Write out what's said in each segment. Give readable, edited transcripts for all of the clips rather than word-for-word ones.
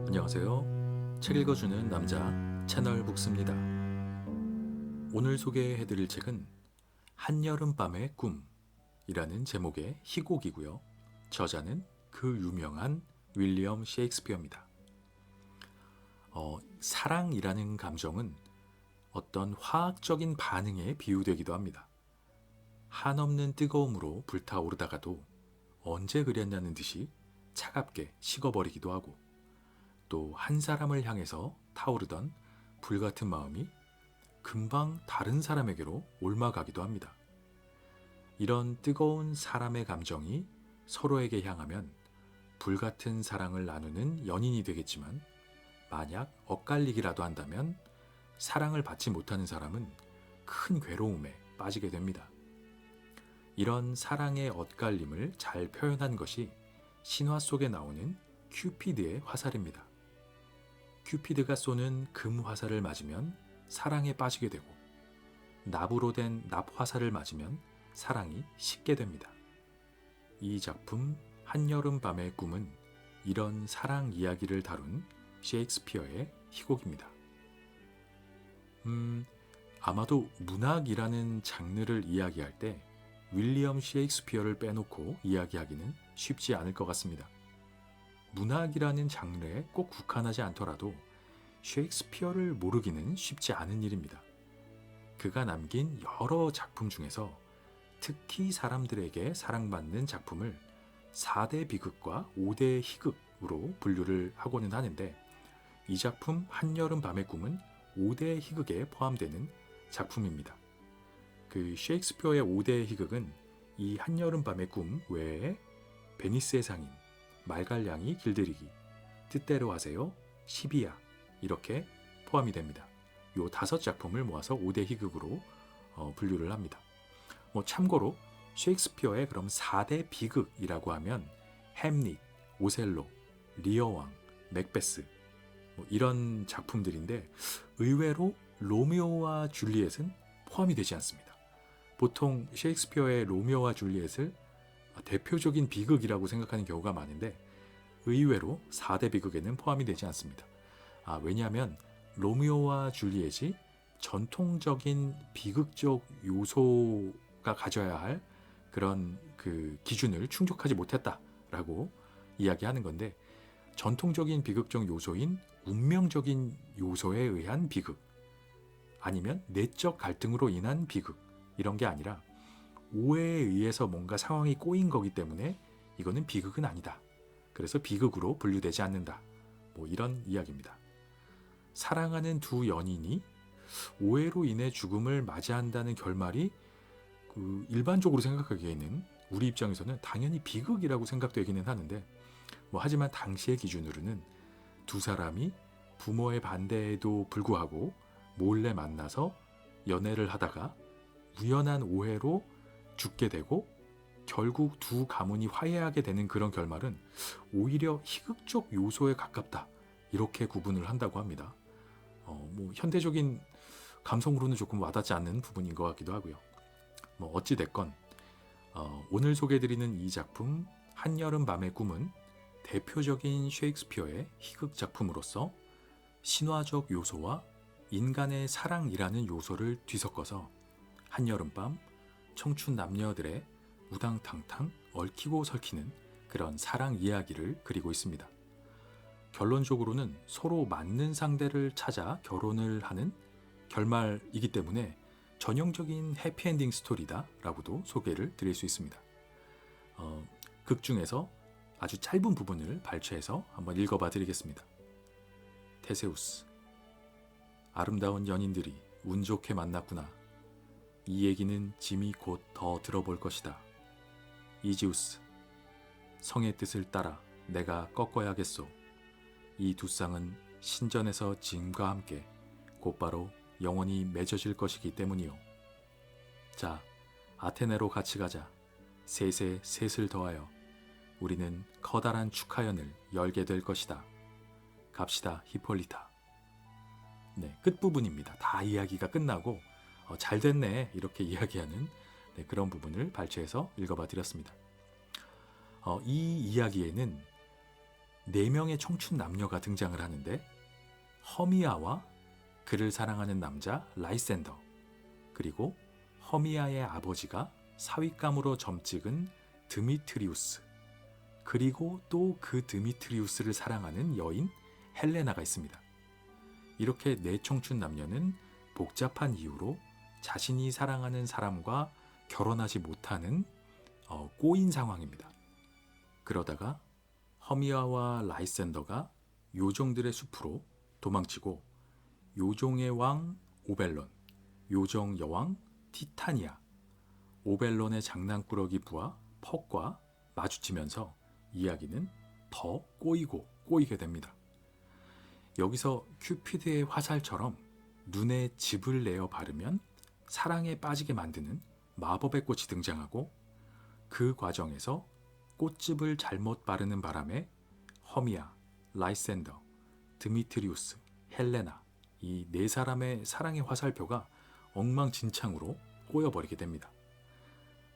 안녕하세요. 책 읽어주는 남자 채널 북스입니다. 오늘 소개해드릴 책은 한여름밤의 꿈이라는 제목의 희곡이고요. 저자는 그 유명한 윌리엄 셰익스피어입니다. 사랑이라는 감정은 어떤 화학적인 반응에 비유되기도 합니다. 한없는 뜨거움으로 불타오르다가도 언제 그랬냐는 듯이 차갑게 식어버리기도 하고, 또 한 사람을 향해서 타오르던 불같은 마음이 금방 다른 사람에게로 옮아가기도 합니다. 이런 뜨거운 사람의 감정이 서로에게 향하면 불같은 사랑을 나누는 연인이 되겠지만, 만약 엇갈리기라도 한다면 사랑을 받지 못하는 사람은 큰 괴로움에 빠지게 됩니다. 이런 사랑의 엇갈림을 잘 표현한 것이 신화 속에 나오는 큐피드의 화살입니다. 큐피드가 쏘는 금 화살을 맞으면 사랑에 빠지게 되고, 납으로 된 납 화살을 맞으면 사랑이 식게 됩니다. 이 작품 한여름 밤의 꿈은 이런 사랑 이야기를 다룬 셰익스피어의 희곡입니다. 아마도 문학이라는 장르를 이야기할 때 윌리엄 셰익스피어를 빼놓고 이야기하기는 쉽지 않을 것 같습니다. 문학이라는 장르에 꼭 국한하지 않더라도 셰익스피어를 모르기는 쉽지 않은 일입니다. 그가 남긴 여러 작품 중에서 특히 사람들에게 사랑받는 작품을 4대 비극과 5대 희극으로 분류를 하고는 하는데, 이 작품 한여름 밤의 꿈은 5대 희극에 포함되는 작품입니다. 그 셰익스피어의 5대 희극은 이 한여름 밤의 꿈 외에 베니스의 상인, 말갈량이 길들이기, 뜻대로 하세요, 시비야 이렇게 포함이 됩니다. 요 5작품을 모아서 5대 희극으로 분류를 합니다. 참고로 셰익스피어의 그럼 4대 비극이라고 하면 햄릿, 오셀로, 리어왕, 맥베스 이런 작품들인데, 의외로 로미오와 줄리엣은 포함이 되지 않습니다. 보통 셰익스피어의 로미오와 줄리엣을 대표적인 비극이라고 생각하는 경우가 많은데, 의외로 4대 비극에는 포함이 되지 않습니다. 왜냐하면 로미오와 줄리엣이 전통적인 비극적 요소가 가져야 할 그런 그 기준을 충족하지 못했다라고 이야기하는 건데, 전통적인 비극적 요소인 운명적인 요소에 의한 비극, 아니면 내적 갈등으로 인한 비극, 이런 게 아니라 오해에 의해서 뭔가 상황이 꼬인 거기 때문에 이거는 비극은 아니다. 그래서 비극으로 분류되지 않는다. 이런 이야기입니다. 사랑하는 두 연인이 오해로 인해 죽음을 맞이한다는 결말이 일반적으로 생각하기에는 우리 입장에서는 당연히 비극이라고 생각되기는 하는데, 하지만 당시의 기준으로는 두 사람이 부모의 반대에도 불구하고 몰래 만나서 연애를 하다가 우연한 오해로 죽게 되고 결국 두 가문이 화해하게 되는 그런 결말은 오히려 희극적 요소에 가깝다, 이렇게 구분을 한다고 합니다. 현대적인 감성으로는 조금 와닿지 않는 부분인 것 같기도 하고요. 어찌됐건 오늘 소개해드리는 이 작품 한여름 밤의 꿈은 대표적인 셰익스피어의 희극 작품으로서 신화적 요소와 인간의 사랑이라는 요소를 뒤섞어서 한여름밤 청춘 남녀들의 우당탕탕 얽히고 설키는 그런 사랑 이야기를 그리고 있습니다. 결론적으로는 서로 맞는 상대를 찾아 결혼을 하는 결말이기 때문에 전형적인 해피엔딩 스토리다라고도 소개를 드릴 수 있습니다. 극 중에서 아주 짧은 부분을 발췌해서 한번 읽어봐 드리겠습니다. 테세우스, 아름다운 연인들이 운 좋게 만났구나. 이 얘기는 짐이 곧 더 들어볼 것이다. 이지우스, 성의 뜻을 따라 내가 꺾어야겠소. 이 두 쌍은 신전에서 짐과 함께 곧바로 영원히 맺어질 것이기 때문이요. 자, 아테네로 같이 가자. 셋에 셋을 더하여 우리는 커다란 축하연을 열게 될 것이다. 갑시다, 히폴리타. 네, 끝부분입니다. 다 이야기가 끝나고 잘 됐네 이렇게 이야기하는 그런 부분을 발췌해서 읽어봐 드렸습니다. 이 이야기에는 4명의 청춘 남녀가 등장을 하는데 허미아와 그를 사랑하는 남자 라이센더, 그리고 허미아의 아버지가 사윗감으로 점찍은 드미트리우스, 그리고 또 그 드미트리우스를 사랑하는 여인 헬레나가 있습니다. 이렇게 4청춘 남녀는 복잡한 이유로 자신이 사랑하는 사람과 결혼하지 못하는 꼬인 상황입니다. 그러다가 허미아와 라이센더가 요정들의 숲으로 도망치고 요정의 왕 오벨론, 요정 여왕 티타니아, 오벨론의 장난꾸러기 부하 퍽과 마주치면서 이야기는 더 꼬이게 됩니다. 여기서 큐피드의 화살처럼 눈에 즙을 내어 바르면 사랑에 빠지게 만드는 마법의 꽃이 등장하고, 그 과정에서 꽃즙을 잘못 바르는 바람에 허미아, 라이센더, 드미트리우스, 헬레나, 이 4사람의 사랑의 화살표가 엉망진창으로 꼬여버리게 됩니다.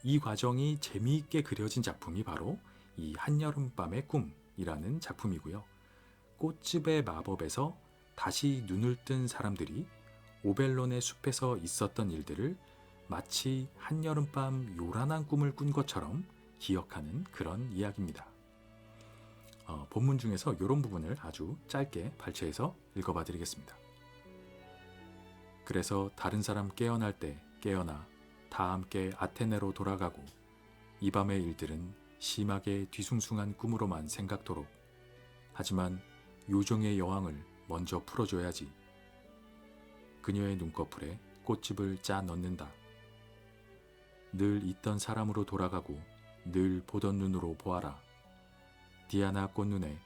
이 과정이 재미있게 그려진 작품이 바로 이 한여름밤의 꿈이라는 작품이고요. 꽃즙의 마법에서 다시 눈을 뜬 사람들이 오벨론의 숲에서 있었던 일들을 마치 한여름밤 요란한 꿈을 꾼 것처럼 기억하는 그런 이야기입니다. 본문 중에서 이런 부분을 아주 짧게 발췌해서 읽어봐 드리겠습니다. 그래서 다른 사람 깨어날 때 깨어나 다 함께 아테네로 돌아가고 이 밤의 일들은 심하게 뒤숭숭한 꿈으로만 생각토록. 하지만 요정의 여왕을 먼저 풀어줘야지. 그녀의 눈꺼풀에 꽃즙을 짜 넣는다. 늘 있던 사람으로 돌아가고 늘 보던 눈으로 보아라. 디아나 꽃눈에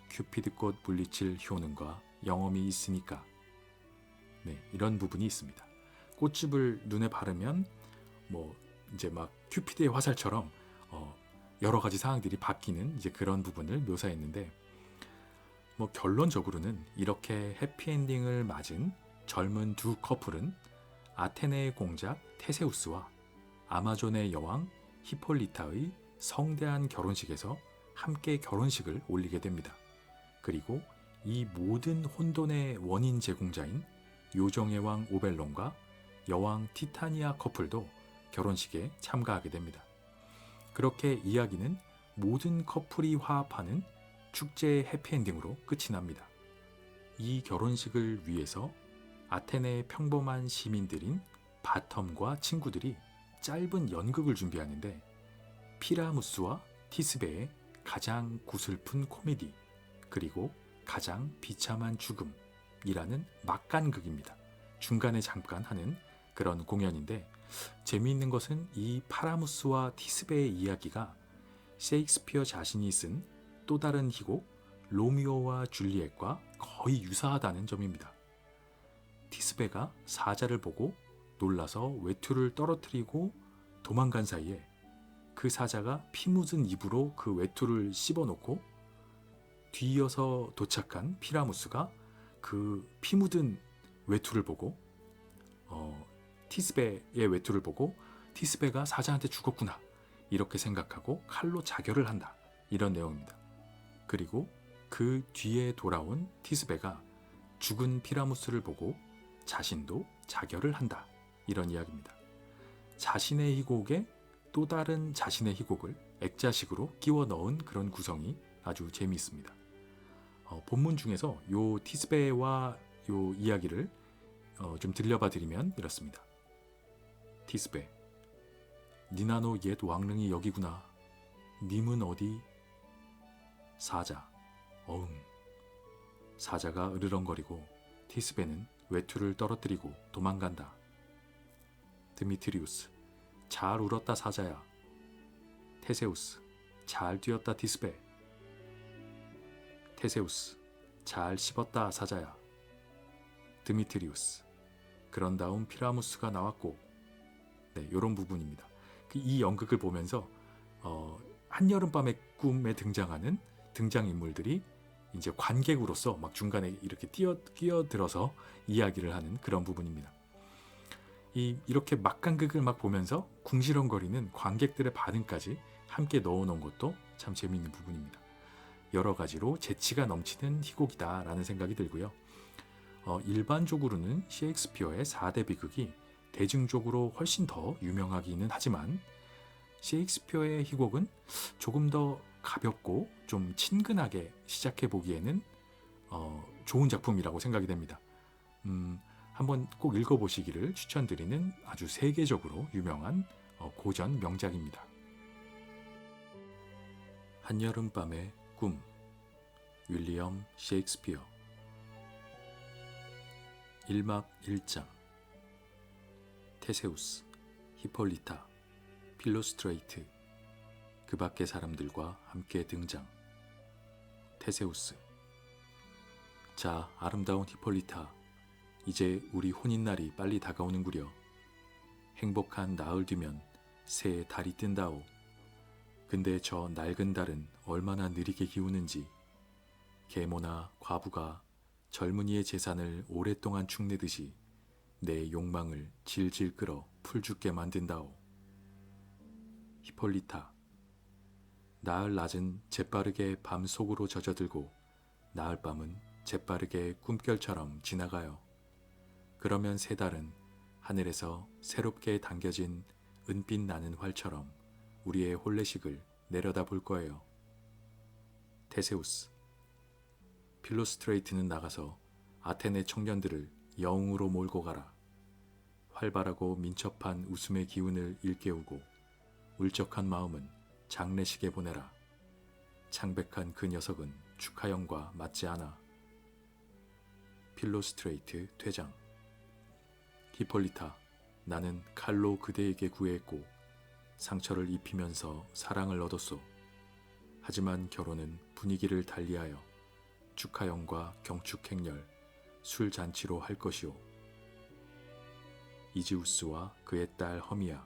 큐피드꽃 물리칠 효능과 영험이 있으니까. 네, 이런 부분이 있습니다. 꽃즙을 눈에 바르면 이제 막 큐피드의 화살처럼 여러 가지 상황들이 바뀌는 이제 그런 부분을 묘사했는데, 결론적으로는 이렇게 해피엔딩을 맞은 젊은 2 커플은 아테네의 공작 테세우스와 아마존의 여왕 히폴리타의 성대한 결혼식에서 함께 결혼식을 올리게 됩니다. 그리고 이 모든 혼돈의 원인 제공자인 요정의 왕 오벨론과 여왕 티타니아 커플도 결혼식에 참가하게 됩니다. 그렇게 이야기는 모든 커플이 화합하는 축제의 해피엔딩으로 끝이 납니다. 이 결혼식을 위해서 아테네의 평범한 시민들인 바텀과 친구들이 짧은 연극을 준비하는데, 피라무스와 티스베의 가장 구슬픈 코미디, 그리고 가장 비참한 죽음이라는 막간극입니다. 중간에 잠깐 하는 그런 공연인데, 재미있는 것은 이 파라무스와 티스베의 이야기가 셰익스피어 자신이 쓴 또 다른 희곡 로미오와 줄리엣과 거의 유사하다는 점입니다. 티스베가 사자를 보고 놀라서 외투를 떨어뜨리고 도망간 사이에 그 사자가 피 묻은 입으로 그 외투를 씹어놓고, 뒤이어서 도착한 피라무스가 그 피 묻은 외투를 보고 티스베의 외투를 보고 티스베가 사자한테 죽었구나 이렇게 생각하고 칼로 자결을 한다, 이런 내용입니다. 그리고 그 뒤에 돌아온 티스베가 죽은 피라무스를 보고 자신도 자결을 한다, 이런 이야기입니다. 자신의 희곡에 또 다른 자신의 희곡을 액자식으로 끼워 넣은 그런 구성이 아주 재미있습니다. 본문 중에서 요 티스베와 요 이야기를 좀 들려봐 드리면 이렇습니다. 티스베, 니나노 옛 왕릉이 여기구나. 님은 어디? 사자, 어흥. 사자가 으르렁거리고 티스베는 외투를 떨어뜨리고 도망간다. 드미트리우스, 잘 울었다 사자야. 테세우스, 잘 뛰었다 티스베. 테세우스, 잘 씹었다 사자야. 드미트리우스, 그런 다음 피라무스가 나왔고. 네, 이런 부분입니다. 이 연극을 보면서 한여름밤의 꿈에 등장하는 등장인물들이 이제 관객으로서 막 중간에 이렇게 끼어들어서 이야기를 하는 그런 부분입니다. 이렇게 막간극을 막 보면서 궁시렁거리는 관객들의 반응까지 함께 넣어놓은 것도 참 재미있는 부분입니다. 여러 가지로 재치가 넘치는 희곡이다라는 생각이 들고요. 일반적으로는 셰익스피어의 4대 비극이 대중적으로 훨씬 더 유명하기는 하지만 셰익스피어의 희곡은 조금 더 가볍고 좀 친근하게 시작해 보기에는 좋은 작품이라고 생각이 됩니다. 한번 꼭 읽어보시기를 추천드리는 아주 세계적으로 유명한 고전 명작입니다. 한여름밤의 꿈, 윌리엄 셰익스피어. 1막 1장. 테세우스, 히폴리타, 필로스트레이트, 그 밖의 사람들과 함께 등장. 테세우스. 자, 아름다운 히폴리타, 이제 우리 혼인날이 빨리 다가오는구려. 행복한 나흘 뒤면 새 달이 뜬다오. 근데 저 낡은 달은 얼마나 느리게 기우는지. 계모나 과부가 젊은이의 재산을 오랫동안 축내듯이 내 욕망을 질질 끌어 풀죽게 만든다오. 히폴리타. 나흘 낮은 재빠르게 밤 속으로 젖어들고 나흘 밤은 재빠르게 꿈결처럼 지나가요. 그러면 새 달은 하늘에서 새롭게 당겨진 은빛 나는 활처럼 우리의 혼례식을 내려다 볼 거예요. 테세우스. 필로스트레이트는 나가서 아테네 청년들을 영웅으로 몰고 가라. 활발하고 민첩한 웃음의 기운을 일깨우고 울적한 마음은 장례식에 보내라. 창백한 그 녀석은 축하형과 맞지 않아. 필로스트레이트 퇴장. 히폴리타, 나는 칼로 그대에게 구애했고 상처를 입히면서 사랑을 얻었소. 하지만 결혼은 분위기를 달리하여 축하형과 경축행렬, 술잔치로 할 것이오. 이지우스와 그의 딸 허미야,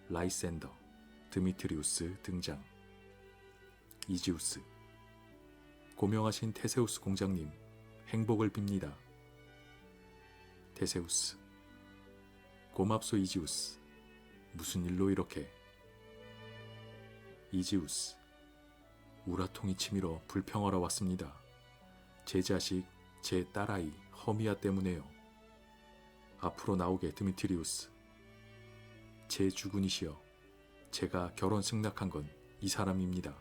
라이센더, 드미트리우스 등장. 이지우스. 고명하신 테세우스 공장님, 행복을 빕니다. 테세우스. 고맙소 이지우스. 무슨 일로 이렇게. 이지우스. 우라통이 치밀어 불평하러 왔습니다. 제 자식, 제 딸아이 허미야 때문에요. 앞으로 나오게 드미트리우스. 제 주군이시여, 제가 결혼 승낙한 건 이 사람입니다.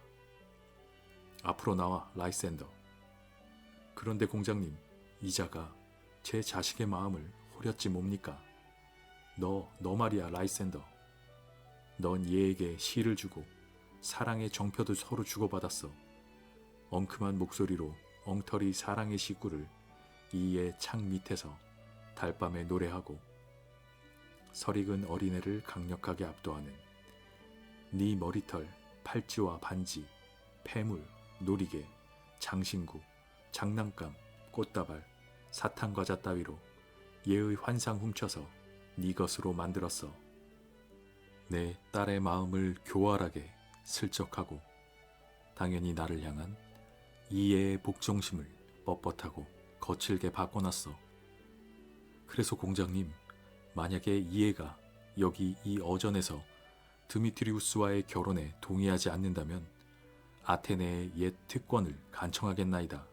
앞으로 나와 라이센더. 그런데 공장님, 이자가 제 자식의 마음을 호렸지 뭡니까? 너 말이야 라이센더. 넌 얘에게 시를 주고 사랑의 정표도 서로 주고받았어. 엉큼한 목소리로 엉터리 사랑의 시구를 이의 창 밑에서 달밤에 노래하고 설익은 어린애를 강력하게 압도하는 네 머리털, 팔찌와 반지, 폐물, 놀이개, 장신구, 장난감, 꽃다발, 사탕과자 따위로 얘의 환상 훔쳐서 네 것으로 만들었어. 내 딸의 마음을 교활하게 슬쩍하고 당연히 나를 향한 이애의 복종심을 뻣뻣하고 거칠게 바꿔놨어. 그래서 공장님, 만약에 이애가 여기 이 어전에서 드미트리우스와의 결혼에 동의하지 않는다면 아테네의 옛 특권을 간청하겠나이다.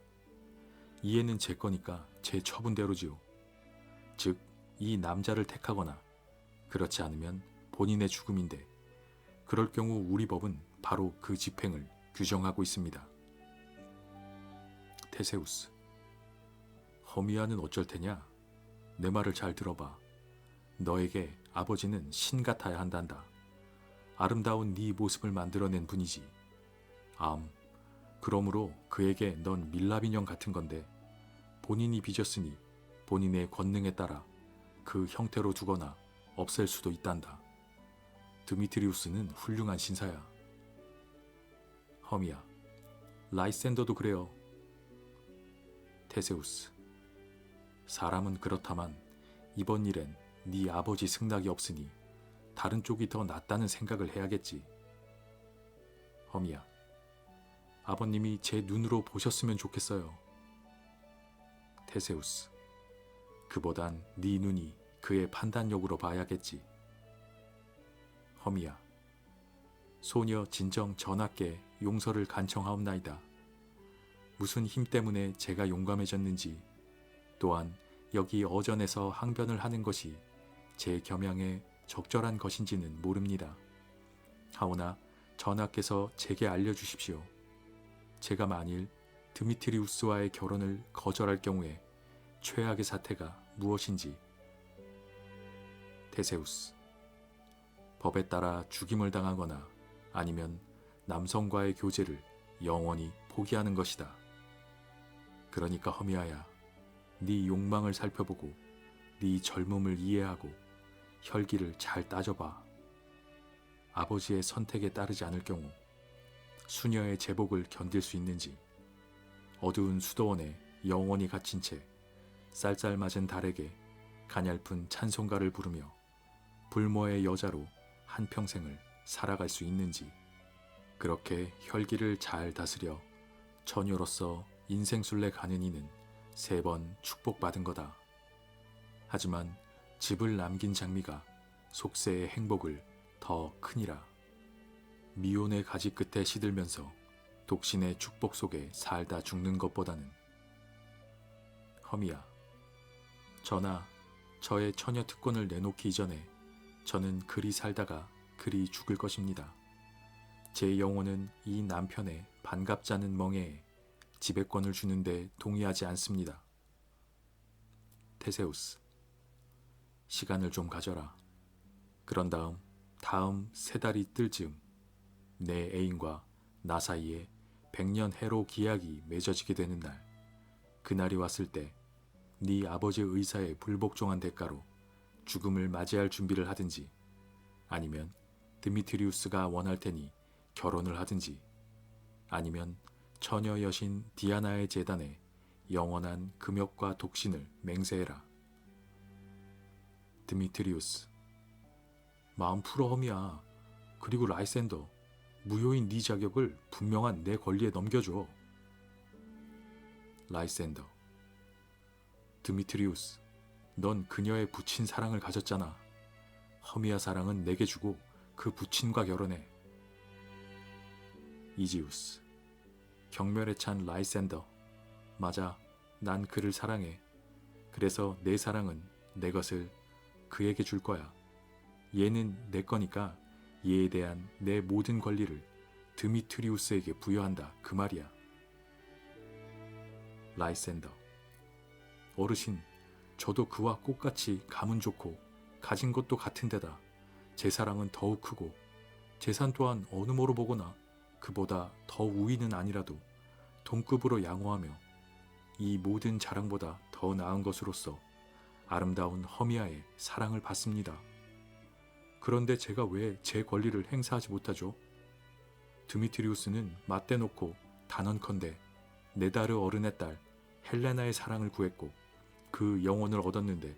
이애는 제 거니까 제 처분대로지요. 즉, 이 남자를 택하거나 그렇지 않으면 본인의 죽음인데 그럴 경우 우리 법은 바로 그 집행을 규정하고 있습니다. 테세우스. 허미야는 어쩔 테냐? 내 말을 잘 들어봐. 너에게 아버지는 신 같아야 한단다. 아름다운 네 모습을 만들어낸 분이지. 그러므로 그에게 넌 밀랍인형 같은 건데 본인이 빚었으니 본인의 권능에 따라 그 형태로 두거나 없앨 수도 있단다. 드미트리우스는 훌륭한 신사야. 허미야. 라이센더도 그래요. 테세우스. 사람은 그렇다만 이번 일엔 네 아버지 승낙이 없으니 다른 쪽이 더 낫다는 생각을 해야겠지. 허미야. 아버님이 제 눈으로 보셨으면 좋겠어요. 테세우스. 그보단 네 눈이 그의 판단력으로 봐야겠지. 허미야. 소녀 진정 전하께 용서를 간청하옵나이다. 무슨 힘 때문에 제가 용감해졌는지, 또한 여기 어전에서 항변을 하는 것이 제 겸양에 적절한 것인지는 모릅니다. 하오나 전하께서 제게 알려주십시오. 제가 만일 드미트리우스와의 결혼을 거절할 경우에 최악의 사태가 무엇인지. 테세우스. 법에 따라 죽임을 당하거나 아니면 남성과의 교제를 영원히 포기하는 것이다. 그러니까 허미아야, 네 욕망을 살펴보고 네 젊음을 이해하고 혈기를 잘 따져봐. 아버지의 선택에 따르지 않을 경우 수녀의 제복을 견딜 수 있는지, 어두운 수도원에 영원히 갇힌 채 쌀쌀맞은 달에게 가냘픈 찬송가를 부르며 불모의 여자로 한평생을 살아갈 수 있는지. 그렇게 혈기를 잘 다스려 처녀로서 인생순례 가는 이는 3번 축복받은 거다. 하지만 집을 남긴 장미가 속세의 행복을 더 크니라. 미혼의 가지 끝에 시들면서 독신의 축복 속에 살다 죽는 것보다는. 허미야, 전하, 저의 처녀 특권을 내놓기 이전에 저는 그리 살다가 그리 죽을 것입니다. 제 영혼은 이 남편의 반갑지 않은 멍에에 지배권을 주는데 동의하지 않습니다. 테세우스. 시간을 좀 가져라. 그런 다음 3달이 뜰 즈음 내 애인과 나 사이에 100년 해로 기약이 맺어지게 되는 날, 그날이 왔을 때 네 아버지의 의사에 불복종한 대가로 죽음을 맞이할 준비를 하든지, 아니면 드미트리우스가 원할 테니 결혼을 하든지, 아니면 처녀 여신 디아나의 재단에 영원한 금욕과 독신을 맹세해라. 드미트리우스. 마음 풀어 허미야. 그리고 라이센더, 무효인 네 자격을 분명한 내 권리에 넘겨줘. 라이센더. 드미트리우스, 넌 그녀의 부친 사랑을 가졌잖아. 허미야 사랑은 내게 주고 그 부친과 결혼해. 이지우스. 경멸에 찬 라이센더. 맞아, 난 그를 사랑해. 그래서 내 사랑은 내 것을 그에게 줄 거야. 얘는 내 거니까 얘에 대한 내 모든 권리를 드미트리우스에게 부여한다, 그 말이야. 라이센더. 어르신, 저도 그와 똑같이 감은 좋고 가진 것도 같은 데다 제 사랑은 더욱 크고 재산 또한 어느 모로 보거나 그보다 더 우위는 아니라도 동급으로 양호하며 이 모든 자랑보다 더 나은 것으로서 아름다운 허미아의 사랑을 받습니다. 그런데 제가 왜 제 권리를 행사하지 못하죠? 드미트리우스는 맞대놓고 단언컨대 네다르 어른의 딸 헬레나의 사랑을 구했고 그 영혼을 얻었는데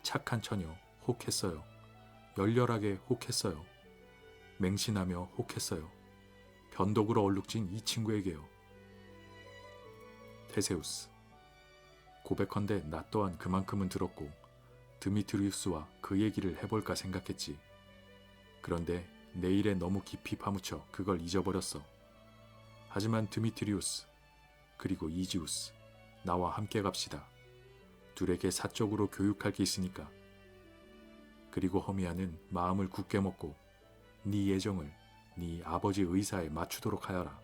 착한 처녀 혹했어요. 열렬하게 혹했어요. 맹신하며 혹했어요. 변덕으로 얼룩진 이 친구에게요. 테세우스. 고백컨대 나 또한 그만큼은 들었고 드미트리우스와 그 얘기를 해볼까 생각했지. 그런데 내 일에 너무 깊이 파묻혀 그걸 잊어버렸어. 하지만 드미트리우스, 그리고 이지우스, 나와 함께 갑시다. 둘에게 사적으로 교육할 게 있으니까. 그리고 허미아는 마음을 굳게 먹고 네 예정을 네 아버지 의사에 맞추도록 하여라.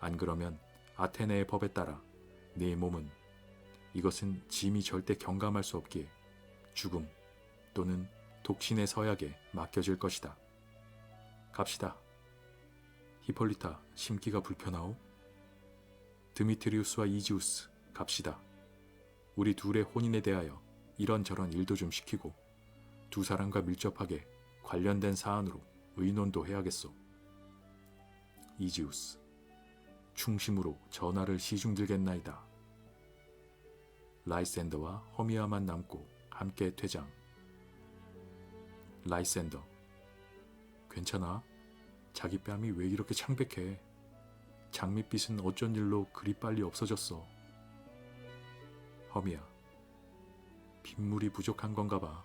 안 그러면 아테네의 법에 따라 네 몸은, 이것은 짐이 절대 경감할 수 없기에 죽음 또는 독신의 서약에 맡겨질 것이다. 갑시다. 히폴리타, 심기가 불편하오? 드미트리우스와 이지우스, 갑시다. 우리 둘의 혼인에 대하여 이런저런 일도 좀 시키고 두 사람과 밀접하게 관련된 사안으로 의논도 해야겠소. 이지우스. 충심으로 전하를 시중들겠나이다. 라이센더와 허미아만 남고 함께 퇴장. 라이센더. 괜찮아? 자기 뺨이 왜 이렇게 창백해? 장밋빛은 어쩐 일로 그리 빨리 없어졌어? 허미야. 빗물이 부족한 건가 봐.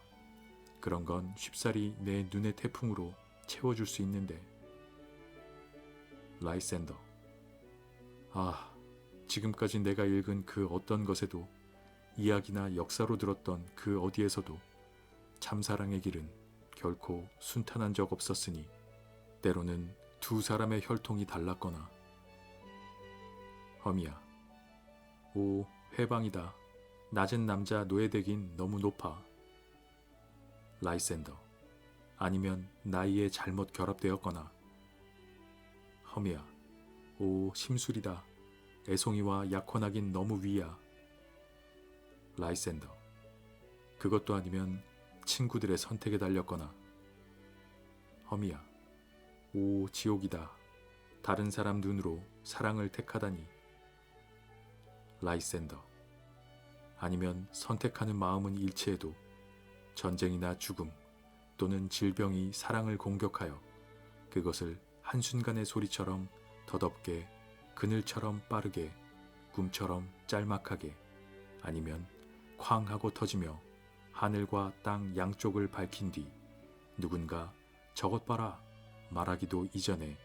그런 건 쉽사리 내 눈의 태풍으로 채워줄 수 있는데. 라이센더. 아, 지금까지 내가 읽은 그 어떤 것에도, 이야기나 역사로 들었던 그 어디에서도 참사랑의 길은 결코 순탄한 적 없었으니 때로는 두 사람의 혈통이 달랐거나. 허미야. 오, 회방이다. 낮은 남자 노예되긴 너무 높아. 라이센더. 아니면 나이에 잘못 결합되었거나. 허미야. 오, 심술이다. 애송이와 약혼하긴 너무 위야. 라이센더. 그것도 아니면 친구들의 선택에 달렸거나. 허미야. 오, 지옥이다. 다른 사람 눈으로 사랑을 택하다니. 라이센더. 아니면 선택하는 마음은 일치해도 전쟁이나 죽음 또는 질병이 사랑을 공격하여 그것을 한순간의 소리처럼 더덥게, 그늘처럼 빠르게, 꿈처럼 짤막하게, 아니면 쾅 하고 터지며 하늘과 땅 양쪽을 밝힌 뒤 누군가 저것 봐라 말하기도 이전에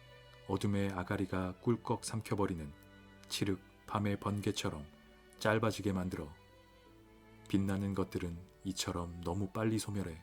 어둠의 아가리가 꿀꺽 삼켜버리는 칠흑 밤의 번개처럼 짧아지게 만들어. 빛나는 것들은 이처럼 너무 빨리 소멸해